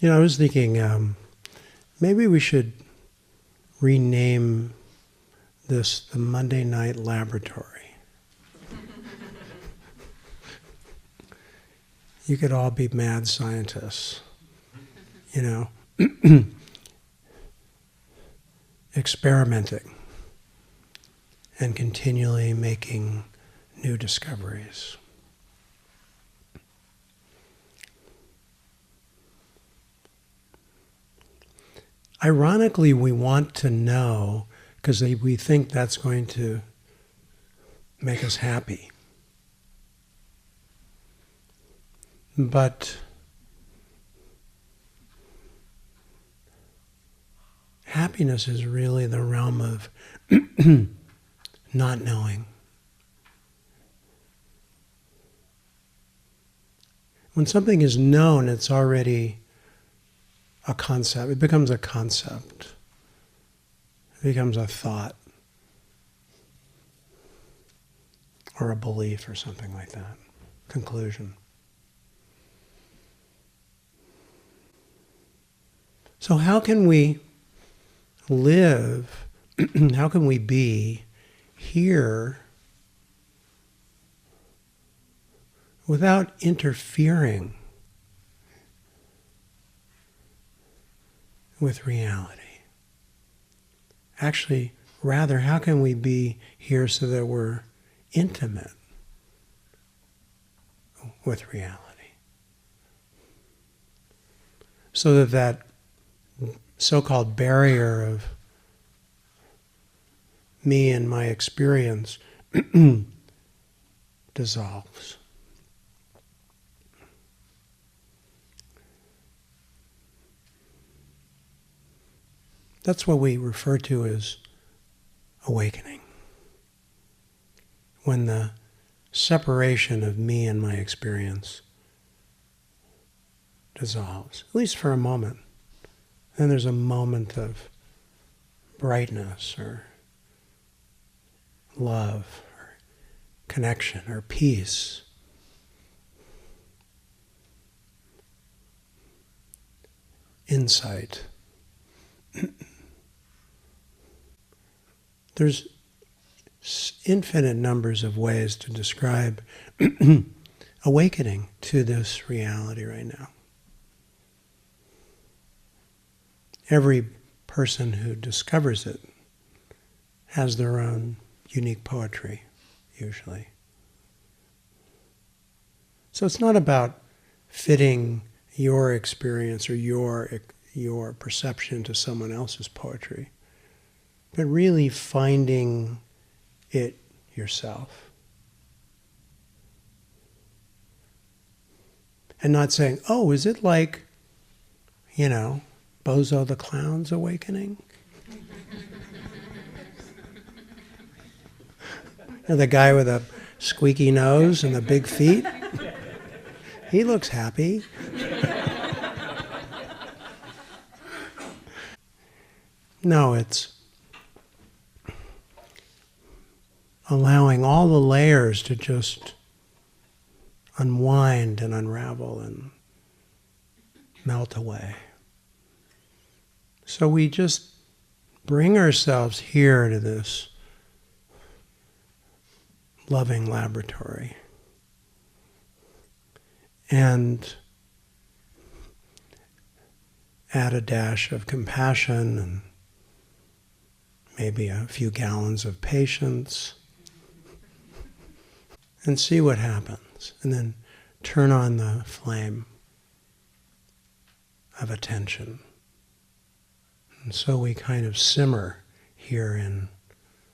I was thinking maybe we should rename this the Monday Night Laboratory. You could all be mad scientists, experimenting and continually making new discoveries. Ironically, we want to know because we think that's going to make us happy. But happiness is really the realm of not knowing. When something is known, it's already a concept. It becomes a concept. It becomes a thought or a belief or something like that. Conclusion. So how can we live, how can we be here without interfering with reality? Actually, rather, how can we be here so that we're intimate with reality? So that that so-called barrier of me and my experience dissolves. That's what we refer to as awakening. When the separation of me and my experience dissolves, at least for a moment. Then there's a moment of brightness or love or connection or peace. Insight. There's infinite numbers of ways to describe awakening to this reality right now. Every person who discovers it has their own unique poetry, usually. So it's not about fitting your experience or your perception to someone else's poetry, but really finding it yourself. And not saying, oh, is it like, Bozo the Clown's awakening? The guy with a squeaky nose and the big feet? He looks happy. No, it's allowing all the layers to just unwind and unravel and melt away. So we just bring ourselves here to this loving laboratory and add a dash of compassion and maybe a few gallons of patience and see what happens. And then turn on the flame of attention. And so we kind of simmer here in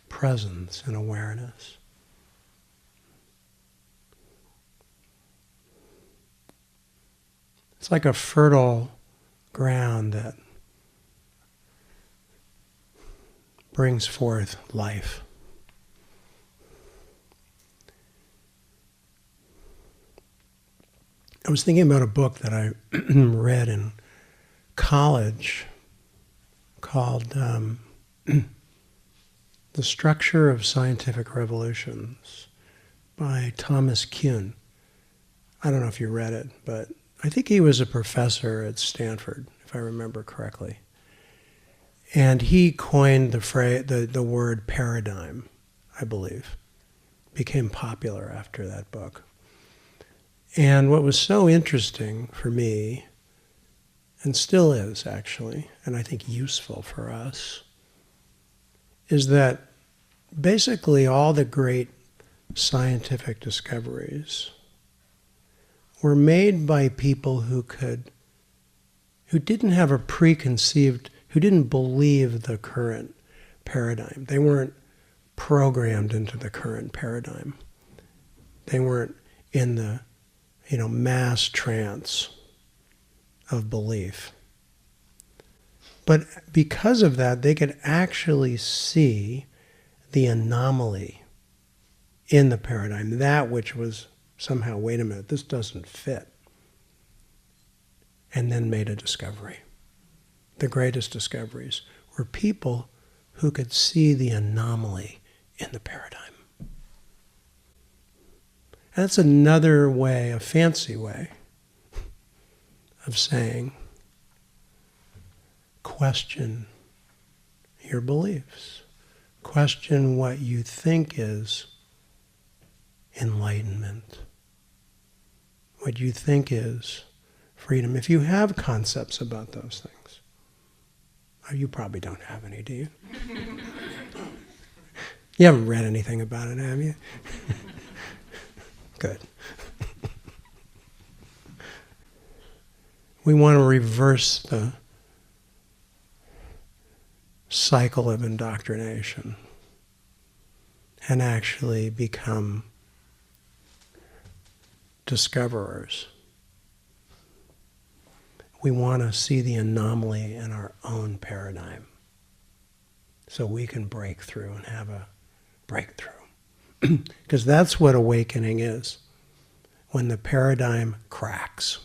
presence and awareness. It's like a fertile ground that brings forth life. I was thinking about a book that I read in college called The Structure of Scientific Revolutions by Thomas Kuhn. I don't know if you read it, but I think he was a professor at Stanford, if I remember correctly. And he coined the word paradigm, I believe. Became popular after that book. And what was so interesting for me, and still is actually, and I think useful for us, is that basically all the great scientific discoveries were made by people who didn't have a preconceived, who didn't believe the current paradigm. They weren't programmed into the current paradigm. They weren't in the, mass trance of belief. But because of that, they could actually see the anomaly in the paradigm, that which was somehow, wait a minute, this doesn't fit. And then made a discovery. The greatest discoveries were people who could see the anomaly in the paradigm. And that's another way, a fancy way, of saying, question your beliefs. Question what you think is enlightenment. What you think is freedom. If you have concepts about those things, you probably don't have any, do you? You haven't read anything about it, have you? Good. We want to reverse the cycle of indoctrination and actually become discoverers. We want to see the anomaly in our own paradigm so we can break through and have a breakthrough. Because that's what awakening is, when the paradigm cracks.